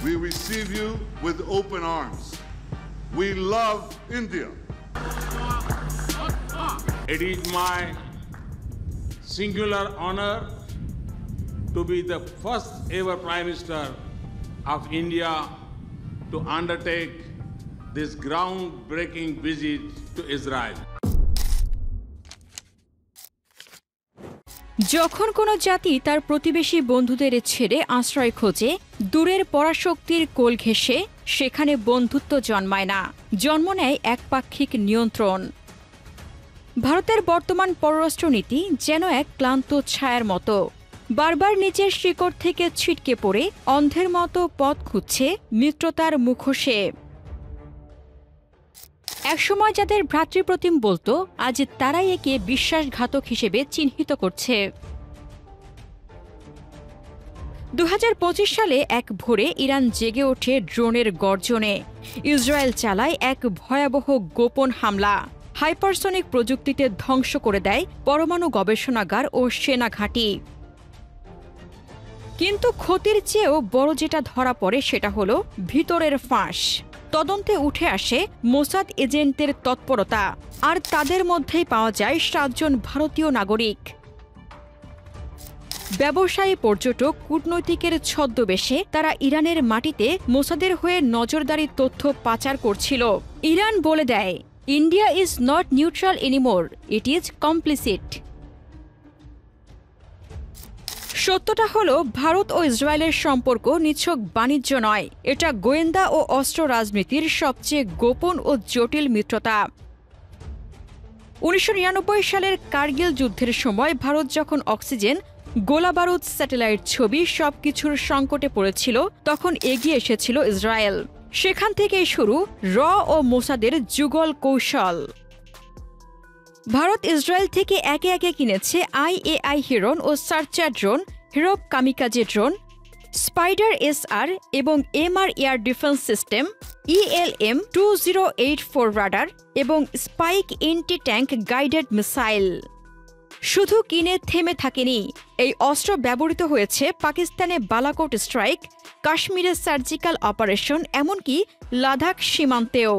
We receive you with open arms. We love India. It is my singular honor to be the first ever Prime Minister of India to undertake this groundbreaking visit to Israel. যখন কোনো জাতি তার প্রতিবেশী বন্ধুদের ছেড়ে আশ্রয় খোঁজে, দূরের পরাশক্তির কোল ঘেঁষে, সেখানে বন্ধুত্ব জন্মায় না, জন্ম নেয় একপাক্ষিক নিয়ন্ত্রণ। ভারতের বর্তমান পররাষ্ট্রনীতি যেন এক ক্লান্ত ছায়ার মতো, বারবার নিচের শিকড় থেকে ছিটকে পড়ে অন্ধের মতো পথ খুঁজছে মিত্রতার মুখোশে। একসময় যাদের ভ্রাতৃপ্রতিম বলতো, আজ তারাই একে বিশ্বাসঘাতক হিসেবে চিহ্নিত করছে। 2025 সালে এক ভোরে ইরান জেগে ওঠে ড্রোনের গর্জনে। ইসরায়েল চালায় এক ভয়াবহ গোপন হামলা, হাইপারসনিক প্রযুক্তিতে ধ্বংস করে দেয় পরমাণু গবেষণাগার ও সেনা ঘাঁটি। কিন্তু ক্ষতির চেয়েও বড় যেটা ধরা পড়ে সেটা হলো ভিতরের ফাঁস। তদন্তে উঠে আসে মোসাদ এজেন্টের তৎপরতা, আর তাদের মধ্যেই পাওয়া যায় 7 জন ভারতীয় নাগরিক। ব্যবসায়ী, পর্যটক, কূটনৈতিকের ছদ্মবেশে তারা ইরানের মাটিতে মোসাদের হয়ে নজরদারি তথ্য পাচার করছিল। ইরান বলে দেয়, India is not neutral anymore, it is complicit. সত্যটা হলো, ভারত ও ইসরায়েলের সম্পর্ক নিছক বাণিজ্য নয়, এটা গোয়েন্দা ও অস্ত্র রাজনীতির সবচেয়ে গোপন ও জটিল মিত্রতা। 1999 সালের কার্গিল যুদ্ধের সময় ভারত যখন অক্সিজেন, গোলাবারুদ, স্যাটেলাইট ছবি সবকিছুর সংকটে পড়েছিল, তখন এগিয়ে এসেছিল ইসরায়েল। সেখান থেকেই শুরু র ও মোসাদের যুগল কৌশল। ভারত ইসরায়েল থেকে একে একে কিনেছে IAI হিরন ও searcher drone, Harop kamikaze drone, spyder SR এবং MR air defence system, ELM 2084 radar এবং spike anti tank guided missile. শুধু কিনে থেমে থাকেনি, এই অস্ত্র ব্যবহৃত হয়েছে পাকিস্তানে বালাকোট স্ট্রাইক, কাশ্মীরে সার্জিক্যাল অপারেশন, এমনকি লাদাখ সীমান্তেও।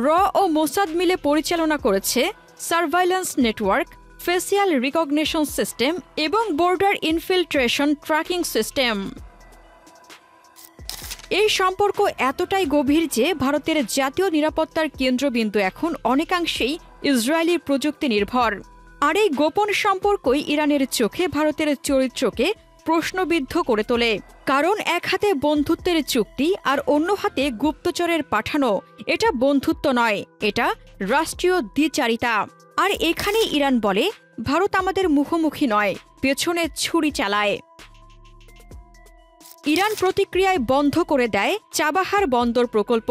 র ও মোসাদ মিলে পরিচালনা করেছে surveillance network, facial recognition system এবং বর্ডার ইনফিল্ট্রেশন ট্র্যাকিং সিস্টেম। এই সম্পর্ক এতটাই গভীর যে ভারতের জাতীয় নিরাপত্তার কেন্দ্রবিন্দু এখন অনেকাংশেই ইসরায়েলি প্রযুক্তি নির্ভর। আর এই গোপন সম্পর্কই ইরানের চোখে ভারতের চরিত্রকে প্রশ্নবিদ্ধ করে তোলে। কারণ এক হাতে বন্ধুত্বের চুক্তি আর অন্য হাতে গুপ্তচরের পাঠানো, এটা বন্ধুত্ব নয়, এটা রাষ্ট্রীয় দ্বিচারিতা। আর এখানেই ইরান বলে, ভারত আমাদের মুখোমুখি নয়, পেছনে ছুরি চালায়। ইরান প্রতিক্রিয়ায় বন্ধ করে দেয় চাবাহার বন্দর প্রকল্প,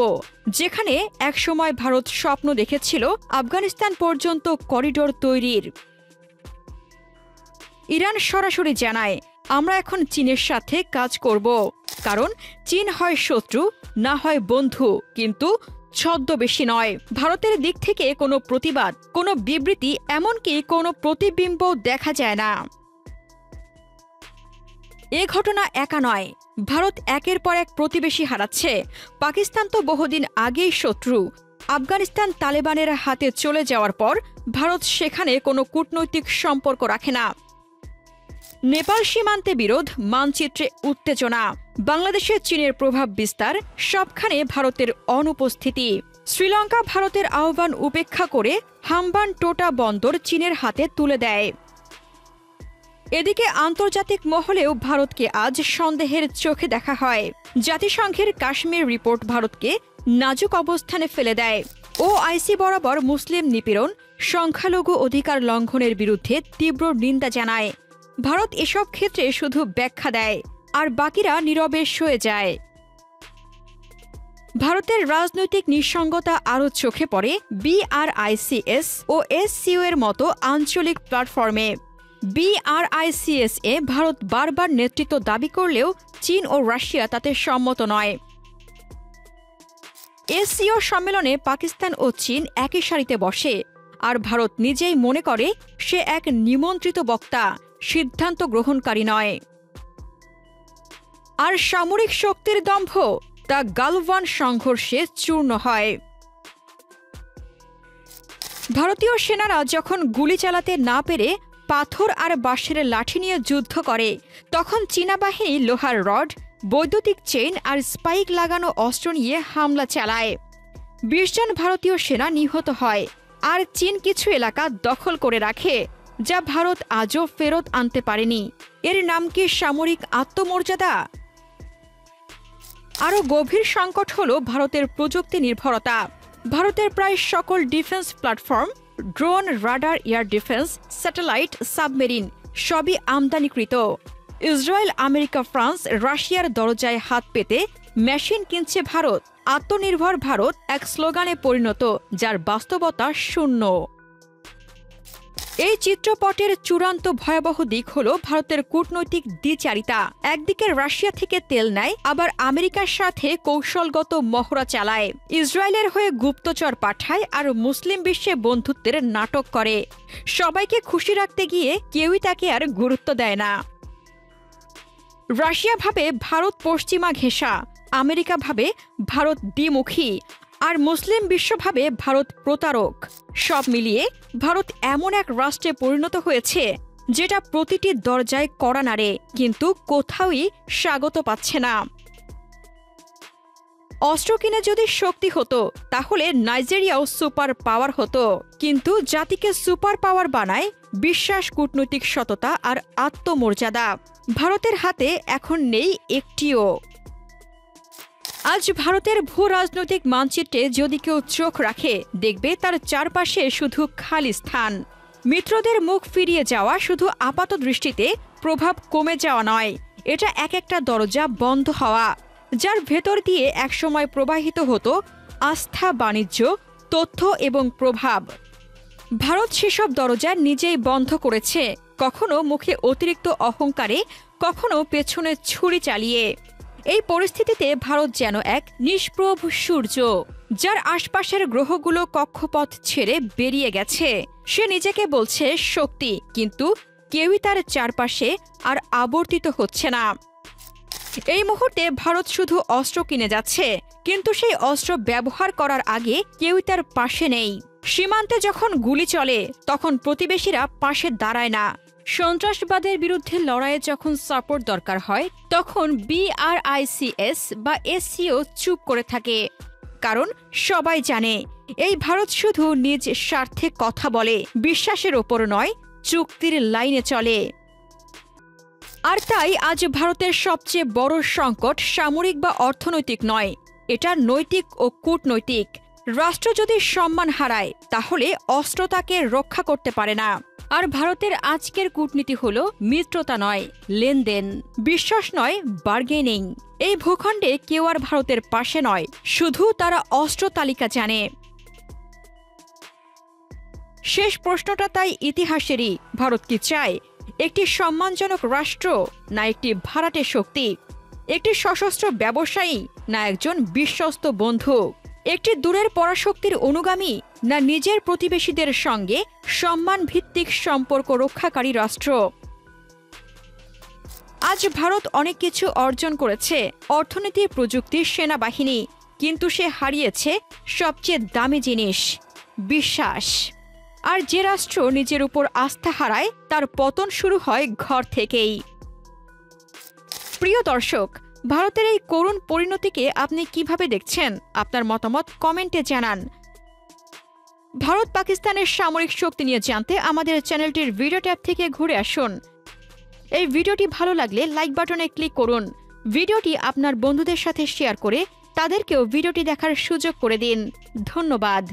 যেখানে একসময় ভারত স্বপ্ন দেখেছিল আফগানিস্তান পর্যন্ত করিডোর তৈরির। ইরান সরাসরি জানায়, আমরা এখন চীনের সাথে কাজ করব, কারণ চীন হয় শত্রু, না হয় বন্ধু, কিন্তু ছদ্মবেশী নয়। ভারতের দিক থেকে কোনো প্রতিবাদ, কোনো বিবৃতি, এমনকি কোনো প্রতিবিম্ব দেখা যায় না। এ ঘটনা একা নয়, ভারত একের পর এক প্রতিবেশী হারাচ্ছে। পাকিস্তান তো বহুদিন আগেই শত্রু। আফগানিস্তান তালেবানের হাতে চলে যাওয়ার পর ভারত সেখানে কোনো কূটনৈতিক সম্পর্ক রাখে না। নেপাল সীমান্তে বিরোধ, মানচিত্রে উত্তেজনা, বাংলাদেশে চীনের প্রভাব বিস্তার, সবখানে ভারতের অনুপস্থিতি। শ্রীলঙ্কা ভারতের আহ্বান উপেক্ষা করে হাম্বান টোটা বন্দর চীনের হাতে তুলে দেয়। এদিকে আন্তর্জাতিক মহলেও ভারতকে আজ সন্দেহের চোখে দেখা হয়। জাতিসংঘের কাশ্মীর রিপোর্ট ভারতকে নাজুক অবস্থানে ফেলে দেয়। OIC বরাবর মুসলিম নিপীড়ন, সংখ্যালঘু অধিকার লঙ্ঘনের বিরুদ্ধে তীব্র নিন্দা জানায়। ভারত এসব ক্ষেত্রে শুধু ব্যাখ্যা দেয়, আর বাকিরা নীরবে সয়ে যায়। ভারতের রাজনৈতিক নিঃসঙ্গতা আরও চোখে পড়ে BRICS ও SCO এর মতো আঞ্চলিক প্ল্যাটফর্মে। BRICS-এ ভারত বারবার নেতৃত্ব দাবি করলেও চীন ও রাশিয়া তাতে সম্মত নয়। SCO সম্মেলনে পাকিস্তান ও চীন একই সারিতে বসে, আর ভারত নিজেই মনে করে সে এক নিমন্ত্রিত বক্তা, সিদ্ধান্ত গ্রহণকারী নয়। আর সামরিক শক্তির দম্ভ, তা গালওয়ান সংঘর্ষে চূর্ণ হয়। ভারতীয় সেনারা যখন গুলি চালাতে না পেরে পাথর আর বাঁশের লাঠি নিয়ে যুদ্ধ করে, তখন চীনা বাহিনী লোহার রড, বৈদ্যুতিক চেইন আর স্পাইক লাগানো অস্ত্র নিয়ে হামলা চালায়। 20 জন ভারতীয় সেনা নিহত হয়, আর চীন কিছু এলাকা দখল করে রাখে, যা ভারত আজও ফেরত আনতে পারেনি। এর নাম কি সামরিক আত্মমর্যাদা? আরও গভীর সংকট হল ভারতের প্রযুক্তি নির্ভরতা। ভারতের প্রায় সকল defence platform, drone, radar, air defence, satellite, submarine সবই আমদানিকৃত। ইসরায়েল, আমেরিকা, ফ্রান্স, রাশিয়ার দরজায় হাত পেতে মেশিন কিনছে ভারত। আত্মনির্ভর ভারত এক স্লোগানে পরিণত, যার বাস্তবতা শূন্য। এই চিত্রপটের চূড়ান্ত ভয়াবহ দিক হল ভারতের কূটনৈতিক দ্বিচারিতা। একদিকে রাশিয়া থেকে তেল নেয়, আবার আমেরিকার সাথে কৌশলগত মহড়া চালায়, ইসরায়েলের হয়ে গুপ্তচর পাঠায়, আর মুসলিম বিশ্বে বন্ধুত্বের নাটক করে। সবাইকে খুশি রাখতে গিয়ে কেউই তাকে আর গুরুত্ব দেয় না। রাশিয়া ভাবে ভারত পশ্চিমা ঘেঁষা, আমেরিকা ভাবে ভারত দ্বিমুখী, আর মুসলিম বিশ্ব ভাবে ভারত প্রতারক। সব মিলিয়ে ভারত এমন এক রাষ্ট্রে পরিণত হয়েছে যেটা প্রতিটি দরজায় কড়া নাড়ে, কিন্তু কোথাওই স্বাগত পাচ্ছে না। অস্ত্র কিনে যদি শক্তি হতো, তাহলে নাইজেরিয়াও সুপার পাওয়ার হতো, কিন্তু জাতিকে সুপার পাওয়ার বানায় বিশ্বাস, কূটনৈতিক সততা আর আত্মমর্যাদা। ভারতের হাতে এখন নেই একটিও। আজ ভারতের ভূ রাজনৈতিক মানচিত্রে যদি কেউ চোখ রাখে, দেখবে তার চারপাশে শুধু খালি স্থান। মিত্রদের মুখ ফিরিয়ে যাওয়া শুধু আপাত দৃষ্টিতে প্রভাব কমে যাওয়া নয়, এটা এক একটা দরজা বন্ধ হওয়া, যার ভেতর দিয়ে একসময় প্রবাহিত হতো আস্থা, বাণিজ্য, তথ্য এবং প্রভাব। ভারত সেসব দরজা নিজেই বন্ধ করেছে, কখনো মুখে অতিরিক্ত অহংকারে, কখনো পেছনে ছুরি চালিয়ে। এই পরিস্থিতিতে ভারত যেন এক নিষ্প্রভ সূর্য, যার আশপাশের গ্রহগুলো কক্ষপথ ছেড়ে বেরিয়ে গেছে। সে নিজেকে বলছে শক্তি, কিন্তু কেউই তার চারপাশে আর আবর্তিত হচ্ছে না। এই মুহূর্তে ভারত শুধু অস্ত্র কিনে যাচ্ছে, কিন্তু সেই অস্ত্র ব্যবহার করার আগে কেউই তার পাশে নেই। সীমান্তে যখন গুলি চলে, তখন প্রতিবেশীরা পাশে দাঁড়ায় না। সন্ত্রাসবাদের বিরুদ্ধে লড়াইয়ে যখন সাপোর্ট দরকার হয়, তখন BRICS বা SCO চুপ করে থাকে। কারণ সবাই জানে, এই ভারত শুধু নিজ স্বার্থে কথা বলে, বিশ্বাসের ওপর নয়, চুক্তির লাইনে চলে। আর তাই আজ ভারতের সবচেয়ে বড় সংকট সামরিক বা অর্থনৈতিক নয়, এটা নৈতিক ও কূটনৈতিক। রাষ্ট্র যদি সম্মান হারায়, তাহলে অস্ত্র তাকে রক্ষা করতে পারে না। আর ভারতের আজকের কূটনীতি হল মিত্রতা নয়, লেনদেন, বিশ্বাস নয়, বার্গেনিং। এই ভূখণ্ডে কেউ আর ভারতের পাশে নয়, শুধু তারা অস্ত্র তালিকা জানে। শেষ প্রশ্নটা তাই ইতিহাসেরই। ভারত কি চায় একটি সম্মানজনক রাষ্ট্র, না একটি ভাড়াটে শক্তি? একটি সশস্ত্র ব্যবসায়ী, না একজন বিশ্বস্ত বন্ধু? একটি দূরের পরাশক্তির অনুগামী, না নিজের প্রতিবেশীদের সঙ্গে সম্মান ভিত্তিক সম্পর্ক রক্ষাকারী রাষ্ট্র? আজ ভারত অনেক কিছু অর্জন করেছে, অর্থনীতি, প্রযুক্তি, সেনাবাহিনী, কিন্তু সে হারিয়েছে সবচেয়ে দামি জিনিস, বিশ্বাস। আর যে রাষ্ট্র নিজের উপর আস্থা হারায়, তার পতন শুরু হয় ঘর থেকেই। প্রিয় দর্শক, ভারতের এই করুণ পরিণতিকে আপনি কিভাবে দেখছেন? আপনার মতামত কমেন্টে জানান। ভারত পাকিস্তানের সামরিক শক্তি নিয়ে জানতে আমাদের চ্যানেলটির ভিডিও ট্যাব থেকে ঘুরে আসুন। এই ভিডিওটি ভালো লাগলে লাইক বাটনে ক্লিক করুন। ভিডিওটি আপনার বন্ধুদের সাথে শেয়ার করে তাদেরকেও ভিডিওটি দেখার সুযোগ করে দিন। ধন্যবাদ।